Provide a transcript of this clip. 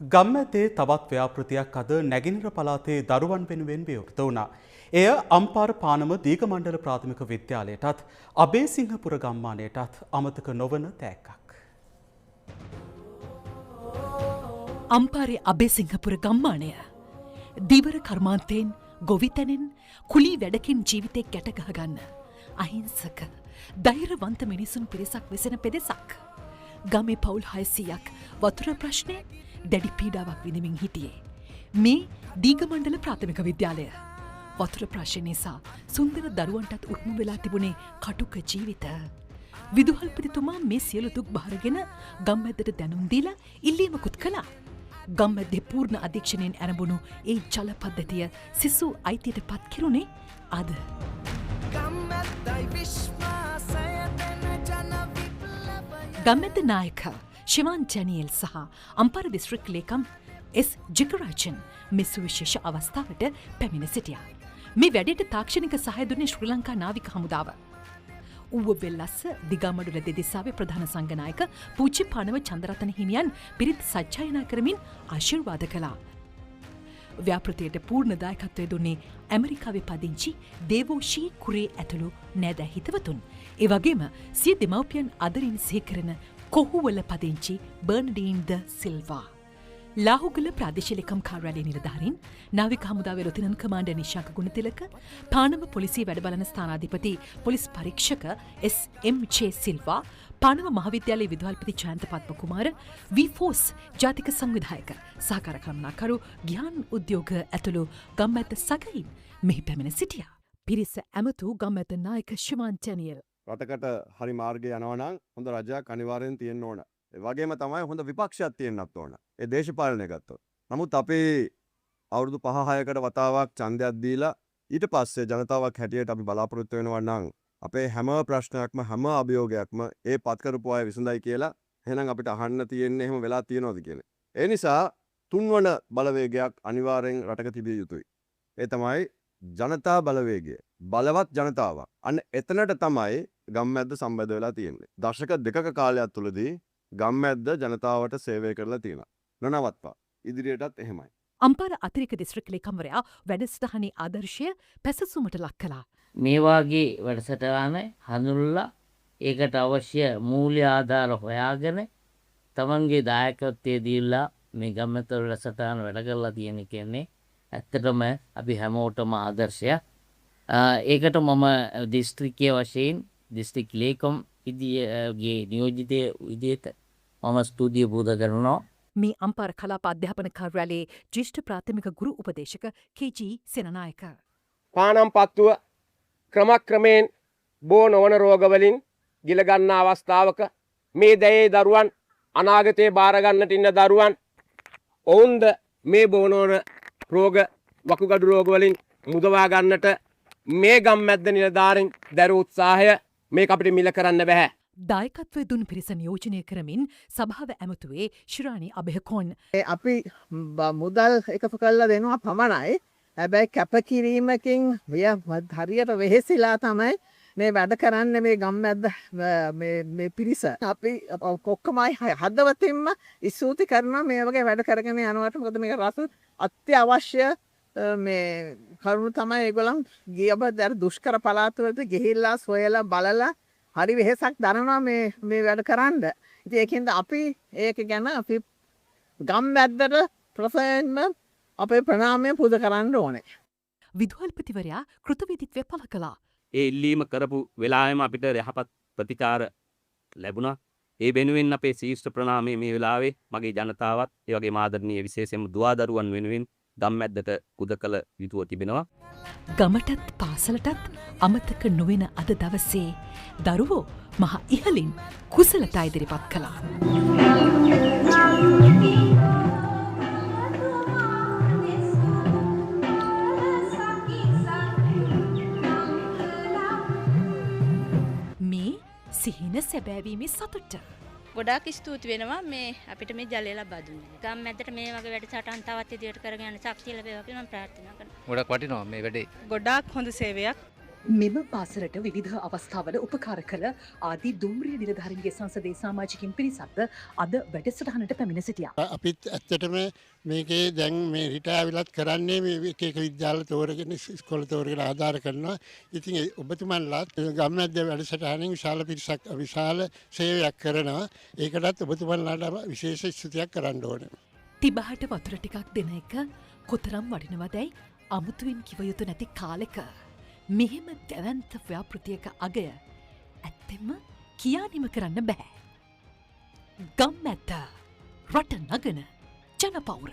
ගම්මැද්දේ තවත් ව්‍යාපෘතියක් අද නැගෙනහිර පළාතේ දරුවන් වෙනුවෙන් විවෘත වුණා. එය අම්පාර පානම දීගමණ්ඩල ප්‍රාථමික විද්‍යාලයටත් අබේසිංහපුර ගම්මානයටත් අමතක නොවන තෑග්ගක්. අම්පාරේ අබේසිංහපුර ගම්මානය දීවර කර්මාන්තයෙන් ගොවිතැනෙන් කුලී වැඩකින් ජීවිතේ ගැට ගහගන්න අහිංසක ධෛර්යවන්ත මිනිසුන් පිරිසක් වෙසෙන පෙදෙසක්. ගමේ පවුල් 600ක් වතුර ප්‍රශ්නයෙන් දැඩි පීඩාවක් විඳමින් හිටියේ. මේ දීගමණ්ඩල ප්‍රාථමික විද්‍යාලය වතුර ප්‍රශ්න නිසා සුන්දර දරුවන්ටත් උරුම වෙලා තිබුණේ කටුක ජීවිත. විදුහල්පතිතුමා මේ සියලු දුක් බහරගෙන ගම්මැද්දට දැනුම් දීලා ඉල්ලීමකුත් කළා. ගම්මැද්දේ පූර්ණ අධීක්ෂණයෙන් ආරම්භුණු ඒ ජල පද්ධතිය සිසු අයිතියට පත් කෙරුණේ අද. ගම්මැද්ද නායක ශිවාන් ජැනියල් සහ අම්පාර දිස්ත්‍රික් ලේකම් එස් ජිකරාජන් මේ සුවිශේෂ අවස්ථාවට පැමිණ සිටියා. මේ වැඩේට තාක්ෂණික සහාය දුන්නේ ශ්‍රී ලංකා නාවික හමුදාව. ඌව වෙල්ලස්ස දිගමඩුල දෙදෙසාවේ ප්‍රධාන සංඝනායක පූජ්‍ය පානව චන්ද්‍රරතන හිමියන් පිරිත් සජ්ජායනා කරමින් ආශිර්වාද කළා. ව්‍යාපෘතියට පූර්ණ දායකත්වය දුන්නේ ඇමරිකාවේ පදිංචි දේවෝෂී කුරේ ඇතුළු නෑදෑ හිතවතුන්. ඒ වගේම සිය දෙමව්පියන් අදරින් සිහිකරන කොහුවල පදිංචි බර්නඩීන් ද සිල්වා. ලාහුගල ප්‍රාදේශීය ලේකම් කාර්යාලයේ නිලධාරීන් නාවික හමුදාවේ ලොතිනන්ට් කමාන්ඩර් නිශාක ගුණතිලක පානම පොලිසිය වැඩබලන ස්ථානාධිපති පොලිස් පරීක්ෂක එස්.එම්.ජේ සිල්වා පානම මහාවිද්‍යාලයේ විදුහල්පති ජයන්ත පද්ම කුමාර වී.ෆෝස් ජාතික සංවිධායක සහකාර කළමනාකරු ගිහාන් උද්‍යෝග ඇතුළු ගම්මැද්ද සගයින් මෙහි පැමිණ සිටියා. පිරිස ඇමතු ගම්මැද්ද නායක ශිවාන් ජැනියල් රටකට හරි මාර්ගය යනවා නම් හොඳ රජයක් අනිවාර්යෙන් තියෙන්න ඕන. ඒ වගේම තමයි හොඳ විපක්ෂයක් තියෙන්නත් ඕන. ඒ දේශපාලනය ගත්තොත්. නමුත් අපේ අවුරුදු 5-6කට වතාවක් ඡන්දයක් දීලා ඊට පස්සේ ජනතාවක් හැටියට අපි බලාපොරොත්තු වෙනවා නම් අපේ හැම ප්‍රශ්නයක්ම හැම අභියෝගයක්ම ඒ පත් කරපු අය විසඳයි කියලා එහෙනම් අපිට අහන්න තියෙන්නේ එහෙම වෙලා තියෙනවද කියලා. ඒ නිසා තුන්වන බලවේගයක් අනිවාර්යෙන් රටක තිබිය යුතුයි. ඒ තමයි ජනතා බලවේගය. බලවත් ජනතාවක්. අන්න එතනට තමයි ගම්මැද්ද සම්බන්ධ වෙලා තියෙන්නේ. දශක දෙකක කාලයක් තුලදී ගම්මැද්ද ජනතාවට සේවය කරලා තියෙනවා. නොනවත්වා. ඉදිරියටත් එහෙමයි. අම්පාර අතිරික දිස්ත්‍රික් ලේකම්වරයා වැඩසටහනේ ආදර්ශය පැසසුමට ලක් කළා. මේ වාගේ වැඩසටහන හඳුන්වලා ඒකට අවශ්‍ය මූල්‍ය ආධාර හොයාගෙන තමන්ගේ දායකත්වයේ දීලා මේ ගම්මැද්ද වැඩසටහන වැඩ කරලා තියෙන කියන්නේ ඇත්තටම අපි හැමෝටම ආදර්ශයක්. ඒකට මම දිස්ත්‍රික්කීය වශයෙන් දිස්ත්‍රික් ලේකම් ඉදිරියේ නියෝජිතයේ විදිහට මම ස්තුතිය පුද කරනවා. මේ අම්පාර කලාප අධ්‍යාපන කාර්යාලයේ ජ්‍යෙෂ්ඨ ප්‍රාථමික ගුරු උපදේශක කේ.ජී. සෙනනායක. පානම් පත්තුව ක්‍රමක්‍රමයෙන් බෝ නොවන රෝගවලින් ගිලගන්නා අවස්ථාවක මේ දැයේ දරුවන් අනාගතයේ බාරගන්නට ඉන්න දරුවන් ඔවුන්ද මේ බෝ නොවන රෝග වකුගඩු රෝගවලින් මුදවා ගන්නට මේ ගම්මැද්ද නිලධාරීන් දරු උත්සාහය මේක අපිට මිල කරන්න බෑ. දායකත්වය දුන් පිරිස නියෝජනය කරමින් සභාව ඇමතුවේ ශිරාණි අබේකොන්. අපි මුදල් එකතු කරලා දෙනවා පමණයි. හැබැයි කැපකිරීමකින් හරියට වෙහෙසිලා තමයි මේ වැඩ කරන්න මේ ගම්මැද්ද මේ පිරිස. අපි ඔක්කොමයි හදවතින්ම ස්තුති කරනවා මේ වගේ වැඩ කරගෙන යනවට. මොකද මේක රස අත්‍යවශ්‍ය මේ කරුණු තමයි ඒගොල්ලන් ගියබද දුෂ්කර පළාත්වලට ගිහිල්ලා සොයලා බලලා හරි වෙහෙසක් දරනවා මේ වැඩ කරන්න. ඉතින් ඒකෙන්ද අපි ඒක ගැන අපි ගම්මැද්දට ප්‍රසන්නම අපේ ප්‍රණාමය පුද කරන්න ඕනේ. විදුහල්පතිවරයා කෘතවේදීත්වය පළ කළා. ඒ ඉල්ලීම කරපු වෙලාවෙම අපිට යහපත් ප්‍රතිචාර ලැබුණා. ඒ වෙනුවෙන් අපේ ශීර්ෂ ප්‍රණාමය මේ වෙලාවේ මගේ ජනතාවත් ඒ වගේම ආදරණීය විශේෂයෙන්ම දුවදරුවන් වෙනුවෙන් ගම්මැද්දට පුද කළ යුතුව තිබෙනවා. ගමටත් පාසලටත් අමතක නොවන අද දවසේ දරුවෝ මහ ඉහලින් කුසලතා ඉදිරිපත් කළා. මේ සිහින සැබෑවීමේ සතුට. ගොඩාක් ස්තුති වෙනවා මේ අපිට මේ ජලය ලබා දුන්නේ. ගම්මැද්දට මේ වගේ වැඩසටහන් තවත් ඉදිරියට කරගෙන යන ශක්තිය ලැබේවා කියලා මම ප්‍රාර්ථනා කරනවා. ගොඩක් වටිනවා මේ වැඩේ. ගොඩාක් හොඳ සේවයක්. මෙම පාසලට විවිධ අවස්ථාවල උපකාර කළ ආදී දුම්රිය නිලධාරීන්ගේ සංසදේ සමාජිකින් පිරිසක්ද අද වැඩසටහනට පැමිණ සිටියා. අපිත් ඇත්තටම මේකේ දැන් මේ රිටාවිලත් කරන්නේ මේ එක එක විද්‍යාල තෝරගෙන ඉස්කෝල තෝරගෙන ආධාර කරනවා. ඉතින් ඔබතුමන්ලාත් ගම්මැද්ද වැඩසටහනින් විශාල පිරිසක් විශාල සේවයක් කරනවා. ඒකටත් ඔබතුමන්ලාට විශේෂ ස්තුතියක් කරන්න ඕන. තිබහට වතුර ටිකක් දෙන එක කොතරම් වටිනවදැයි අමුතුවෙන් කිව යුතු නැති කාලෙක මෙහෙම දැවන්ත ව්‍යාපෘතියක අගය ඇත්තෙම කියානිම කරන්න බැහැ. ගම්මැද්ද රට නගන ජනපෞර.